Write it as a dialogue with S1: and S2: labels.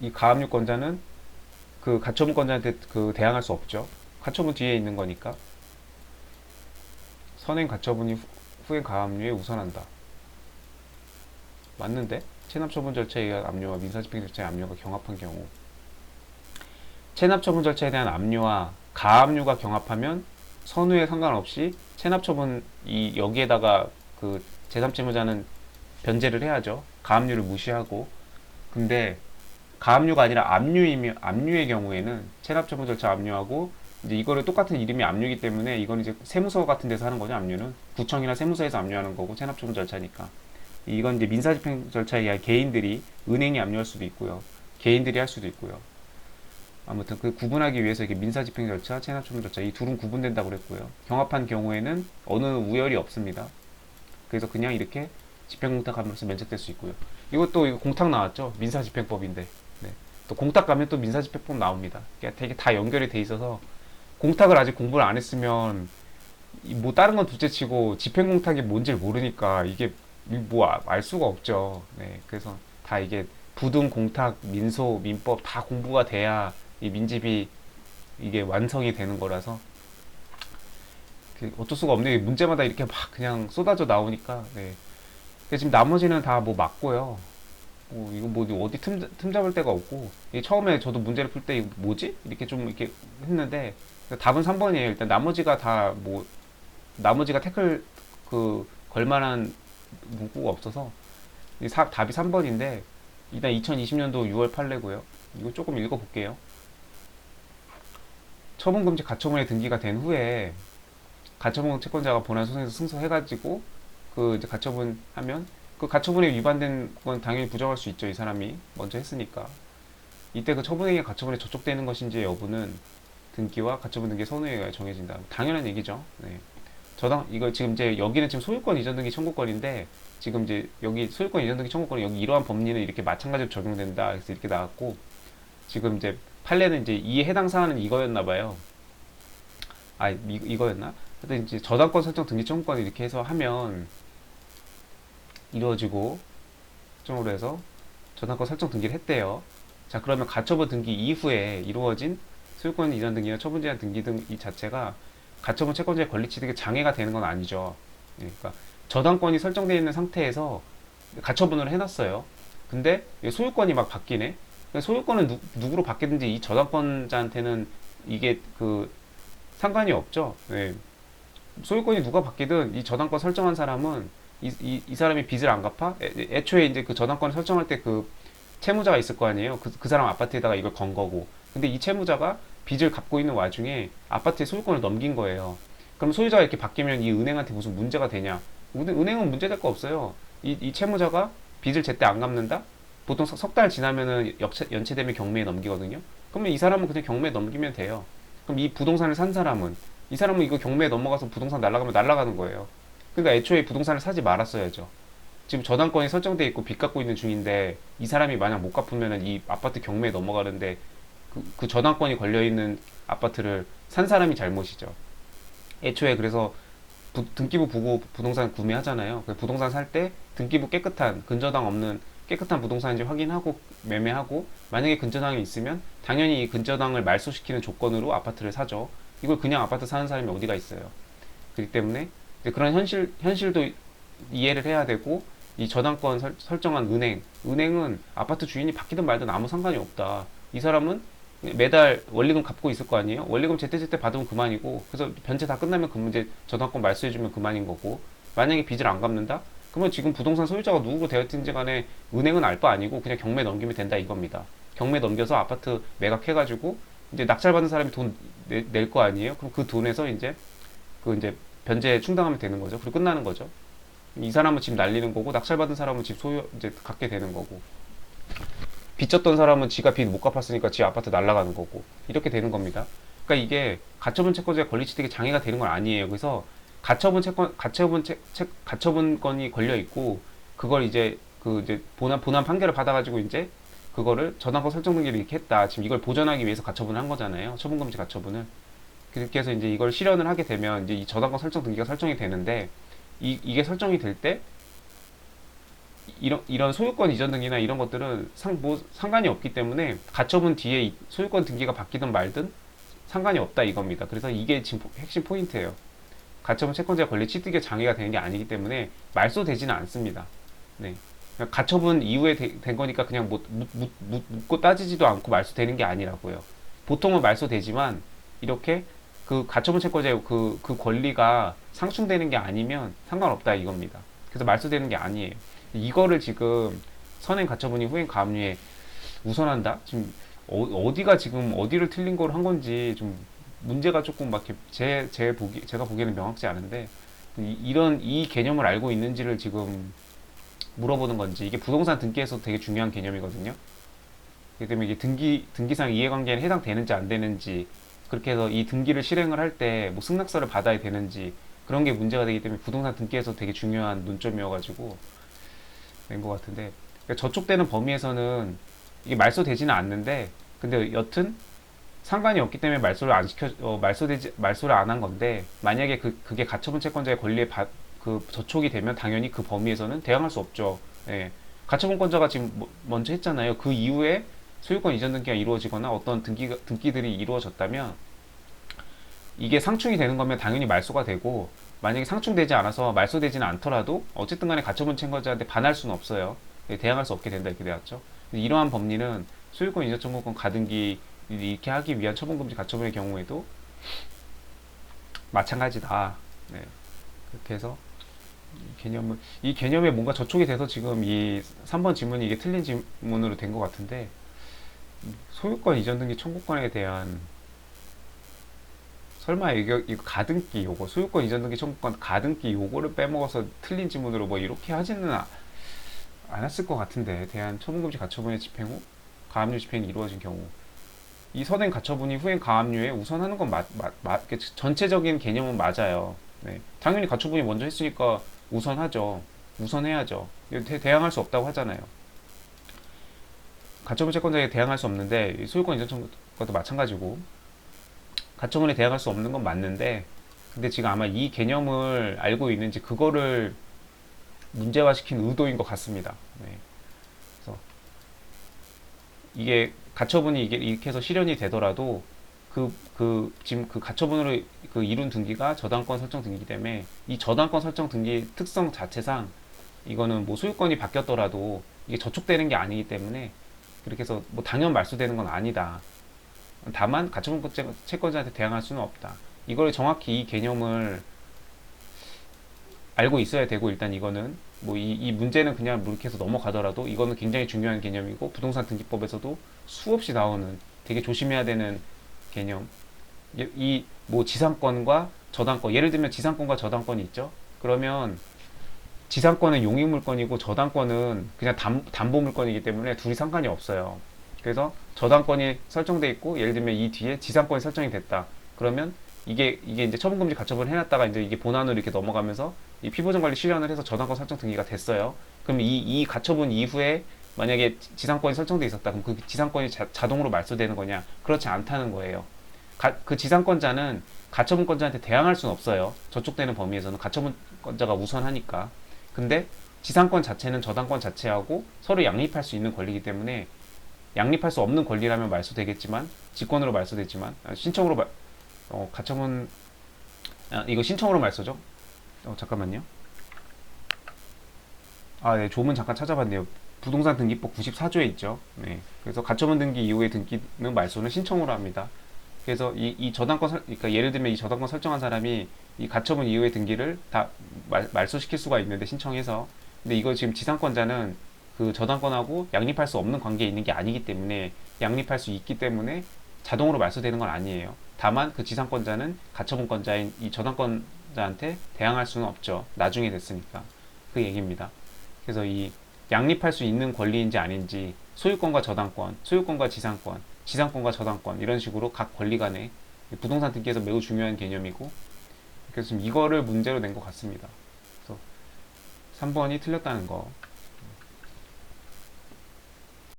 S1: 이 가압류권자는 그 가처분권자한테 그 대항할 수 없죠. 가처분 뒤에 있는 거니까. 선행 가처분이 후행 가압류에 우선한다. 맞는데? 체납처분 절차에 의한 압류와 민사집행 절차의 압류가 경합한 경우, 체납처분 절차에 대한 압류와 가압류가 경합하면 선후에 상관없이 체납처분 이 여기에다가 그 제3채무자는 변제를 해야죠. 가압류를 무시하고. 근데 가압류가 아니라 압류이면 압류의 경우에는 체납처분 절차 압류하고 이제 이거를 똑같은 이름이 압류이기 때문에 이건 이제 세무서 같은 데서 하는 거죠. 압류는 구청이나 세무서에서 압류하는 거고 체납처분 절차니까. 이건 이제 민사집행 절차에 의한 개인들이 은행이 압류할 수도 있고요. 개인들이 할 수도 있고요. 아무튼 그 구분하기 위해서 이게 민사집행 절차, 체납처분 절차 이 둘은 구분된다고 그랬고요. 경합한 경우에는 어느 우열이 없습니다. 그래서 그냥 이렇게 집행공탁함으로써 면책될 수 있고요. 이것도 이거 공탁 나왔죠. 민사집행법인데. 네. 또 공탁 가면 또 민사집행법 나옵니다. 되게 다 연결이 돼 있어서 공탁을 아직 공부를 안 했으면 뭐 다른 건 둘째치고 집행공탁이 뭔지를 모르니까 이게 뭐 알 수가 없죠. 네. 그래서 다 이게 부등 공탁, 민소, 민법 다 공부가 돼야 이 민집이 이게 완성이 되는 거라서 어쩔 수가 없네요. 문제마다 이렇게 막 그냥 쏟아져 나오니까. 네. 지금 나머지는 다 뭐 맞고요. 이거 뭐 어디 틈 잡을 데가 없고. 처음에 저도 문제를 풀 때 뭐지? 이렇게 좀 이렇게 했는데 답은 3번이에요. 일단 나머지가 다 뭐 나머지가 태클 그 걸만한 문구가 없어서 답이 3번인데 일단 2020년도 6월 판례고요. 이거 조금 읽어볼게요. 처분금지 가처분에 등기가 된 후에 가처분 채권자가 본안 소송에서 승소해가지고 그 이제 가처분 하면 그 가처분에 위반된 건 당연히 부정할 수 있죠. 이 사람이 먼저 했으니까. 이때 그 처분행위 가처분에 저촉되는 것인지 여부는 등기와 가처분 등기 선호에 의해 정해진다. 당연한 얘기죠. 네. 저당 이거 지금 이제 여기는 지금 소유권 이전 등기 청구권인데 지금 이제 여기 소유권 이전 등기 청구권이 여기 이러한 법리는 이렇게 마찬가지로 적용된다. 그래서 이렇게 나왔고 지금 이제 판례는 이제 이 해당 사안은 이거였나 봐요. 이거였나? 하여튼 이제 저당권 설정 등기 청구권 이렇게 해서 하면 이루어지고 정으로 해서 저당권 설정 등기를 했대요. 자, 그러면 가처분 등기 이후에 이루어진 소유권 이전 등기나 처분 제한 등기 등 이 자체가 가처분 채권자의 권리 취득에 장애가 되는 건 아니죠. 그러니까 저당권이 설정되어 있는 상태에서 가처분을 해놨어요. 근데 소유권이 막 바뀌네. 소유권은 누구로 바뀌든지 이 저당권자한테는 이게 그 상관이 없죠. 네. 소유권이 누가 바뀌든 이 저당권 설정한 사람은 이 사람이 빚을 안 갚아? 애초에 이제 그 저당권을 설정할 때 그 채무자가 있을 거 아니에요. 그 사람 아파트에다가 이걸 건 거고. 근데 이 채무자가 빚을 갚고 있는 와중에 아파트에 소유권을 넘긴 거예요. 그럼 소유자가 이렇게 바뀌면 이 은행한테 무슨 문제가 되냐? 은행은 문제될 거 없어요. 이 채무자가 빚을 제때 안 갚는다? 보통 석 달 지나면은 연체되면 경매에 넘기거든요. 그러면 이 사람은 그냥 경매에 넘기면 돼요. 그럼 이 부동산을 산 사람은 이 사람은 이거 경매에 넘어가서 부동산 날라가면 날라가는 거예요. 그러니까 애초에 부동산을 사지 말았어야죠. 지금 저당권이 설정돼 있고 빚 갚고 있는 중인데 이 사람이 만약 못 갚으면은 이 아파트 경매에 넘어가는데 그 저당권이 걸려 있는 아파트를 산 사람이 잘못이죠. 애초에 그래서 등기부 보고 부동산 구매하잖아요. 부동산 살 때 등기부 깨끗한 근저당 없는 깨끗한 부동산인지 확인하고 매매하고 만약에 근저당이 있으면 당연히 이 근저당을 말소시키는 조건으로 아파트를 사죠. 이걸 그냥 아파트 사는 사람이 어디가 있어요. 그렇기 때문에 그런 현실도 이해를 해야 되고 이 저당권 설정한 은행은 아파트 주인이 바뀌든 말든 아무 상관이 없다. 이 사람은 매달 원리금 갚고 있을 거 아니에요? 원리금 제때제때 받으면 그만이고 그래서 변제 다 끝나면 그 문제 저당권 말소해주면 그만인 거고 만약에 빚을 안 갚는다? 그러면 지금 부동산 소유자가 누구로 되었든지 간에 은행은 알 바 아니고 그냥 경매 넘기면 된다 이겁니다. 경매 넘겨서 아파트 매각해가지고 이제 낙찰받은 사람이 돈 낼 거 아니에요? 그럼 그 돈에서 이제 변제 충당하면 되는 거죠. 그리고 끝나는 거죠. 이 사람은 집 날리는 거고 낙찰받은 사람은 집 소유 이제 갖게 되는 거고 빚졌던 사람은 지가 빚 못 갚았으니까 지 아파트 날라가는 거고 이렇게 되는 겁니다. 그러니까 이게 가처분 채권자의 권리 취득에 장애가 되는 건 아니에요. 그래서 가처분권이 걸려 있고 그걸 이제 그 이제 본안 판결을 받아가지고 이제 그거를 저당권 설정 등기를 이렇게 했다. 지금 이걸 보전하기 위해서 가처분을 한 거잖아요. 처분금지 가처분을. 그렇게 해서 이제 이걸 실현을 하게 되면 이제 이 저당권 설정 등기가 설정이 되는데 이게 설정이 될 때 이런 소유권 이전 등기나 이런 것들은 뭐 상관이 없기 때문에 가처분 뒤에 소유권 등기가 바뀌든 말든 상관이 없다 이겁니다. 그래서 이게 지금 핵심 포인트예요. 가처분 채권자의 권리 취득에 장애가 되는 게 아니기 때문에 말소되지는 않습니다. 네. 그러니까 가처분 이후에 된 거니까 그냥 묻고 따지지도 않고 말소되는 게 아니라고요. 보통은 말소되지만 이렇게 그 가처분 채권자의 그 권리가 상충되는 게 아니면 상관없다 이겁니다. 그래서 말소되는 게 아니에요. 이거를 지금 선행 가처분이 후행 가압류에 우선한다? 지금 어디가 지금 어디를 틀린 걸 한 건지 좀 문제가 조금 막 제가 보기에는 명확치 않은데 이 개념을 알고 있는지를 지금 물어보는 건지. 이게 부동산 등기에서 되게 중요한 개념이거든요. 그렇기 때문에 이게 등기상 이해관계에 해당되는지 안 되는지, 그렇게 해서 이 등기를 실행을 할 때 뭐 승낙서를 받아야 되는지, 그런 게 문제가 되기 때문에 부동산 등기에서 되게 중요한 논점이어가지고 된 것 같은데, 그러니까 저촉되는 범위에서는 이게 말소되지는 않는데, 근데 여튼 상관이 없기 때문에 말소를 안 한 건데, 만약에 그게 가처분 채권자의 권리에 저촉이 되면 당연히 그 범위에서는 대항할 수 없죠. 예. 가처분권자가 지금 먼저 했잖아요. 그 이후에 소유권 이전 등기가 이루어지거나 어떤 등기들이 이루어졌다면 이게 상충이 되는 거면 당연히 말소가 되고, 만약에 상충되지 않아서 말소되지는 않더라도 어쨌든 간에 가처분 채권자한테 반할 수는 없어요. 예, 대항할 수 없게 된다 이렇게 되었죠. 이러한 법리는 소유권 이전 청구권 가등기 이렇게 하기 위한 처분금지 가처분의 경우에도 마찬가지다. 네. 그렇게 해서 이 개념에 뭔가 저촉이 돼서 지금 이 3번 질문이 이게 틀린 질문으로 된 것 같은데, 소유권 이전 등기 청구권에 대한 설마 이거 가등기 요거 소유권 이전 등기 청구권 가등기 요거를 빼먹어서 틀린 질문으로 뭐 이렇게 하지는 않았을 것 같은데, 대한 처분금지 가처분의 집행 후 가압류 집행이 이루어진 경우 이 선행 가처분이 후행 가압류에 우선하는 건 전체적인 개념은 맞아요. 네. 당연히 가처분이 먼저 했으니까 우선하죠. 우선해야죠. 대항할 수 없다고 하잖아요. 가처분 채권자에게 대항할 수 없는데 소유권 이전 청구권도 마찬가지고, 가처분에 대항할 수 없는 건 맞는데, 근데 지금 아마 이 개념을 알고 있는지 그거를 문제화시킨 의도인 것 같습니다. 네. 그래서 이게 가처분이 이렇게 해서 실현이 되더라도 지금 그 가처분으로 이룬 등기가 저당권 설정 등기이기 때문에 이 저당권 설정 등기 특성 자체상 이거는 뭐 소유권이 바뀌었더라도 이게 저촉되는 게 아니기 때문에 그렇게 해서 뭐 당연 말소되는 건 아니다. 다만 가처분 채권자한테 대항할 수는 없다. 이걸 정확히 이 개념을 알고 있어야 되고, 일단 이거는 뭐 이 문제는 그냥 뭐 이렇게 해서 넘어가더라도 이거는 굉장히 중요한 개념이고 부동산 등기법에서도 수없이 나오는 되게 조심해야 되는 개념. 이 뭐 지상권과 저당권, 예를 들면 지상권과 저당권이 있죠. 그러면 지상권은 용익물권이고 저당권은 그냥 담보물권이기 때문에 둘이 상관이 없어요. 그래서 저당권이 설정돼 있고, 예를 들면 이 뒤에 지상권이 설정이 됐다. 그러면 이게 이제 처분금지 가처분을 해놨다가 이제 이게 본안으로 이렇게 넘어가면서 이 피보전 관리 실현을 해서 저당권 설정 등기가 됐어요. 그럼 이 가처분 이후에 만약에 지상권이 설정돼 있었다. 그럼 그 지상권이 자동으로 말소되는 거냐? 그렇지 않다는 거예요. 그 지상권자는 가처분권자한테 대항할 수는 없어요. 저촉되는 범위에서는 가처분권자가 우선하니까. 근데 지상권 자체는 저당권 자체하고 서로 양립할 수 있는 권리이기 때문에, 양립할 수 없는 권리라면 말소되겠지만, 직권으로 말소되지만, 신청으로 가처분, 이거 신청으로 말소죠? 잠깐만요. 네, 조문 잠깐 찾아봤네요. 부동산 등기법 94조에 있죠. 네. 그래서 가처분 등기 이후의 등기는 말소는 신청으로 합니다. 그래서 이 저당권 그러니까 예를 들면 이 저당권 설정한 사람이 이 가처분 이후의 등기를 다 말소시킬 수가 있는데, 신청해서. 근데 이거 지금 지상권자는 그 저당권하고 양립할 수 없는 관계에 있는 게 아니기 때문에, 양립할 수 있기 때문에 자동으로 말소되는 건 아니에요. 다만 그 지상권자는 가처분권자인 이 저당권자한테 대항할 수는 없죠. 나중에 됐으니까. 그 얘기입니다. 그래서 이 양립할 수 있는 권리인지 아닌지, 소유권과 저당권, 소유권과 지상권, 지상권과 저당권, 이런 식으로 각 권리 간에 부동산 등기에서 매우 중요한 개념이고, 그래서 지금 이거를 문제로 낸 것 같습니다. 그래서 3번이 틀렸다는 거.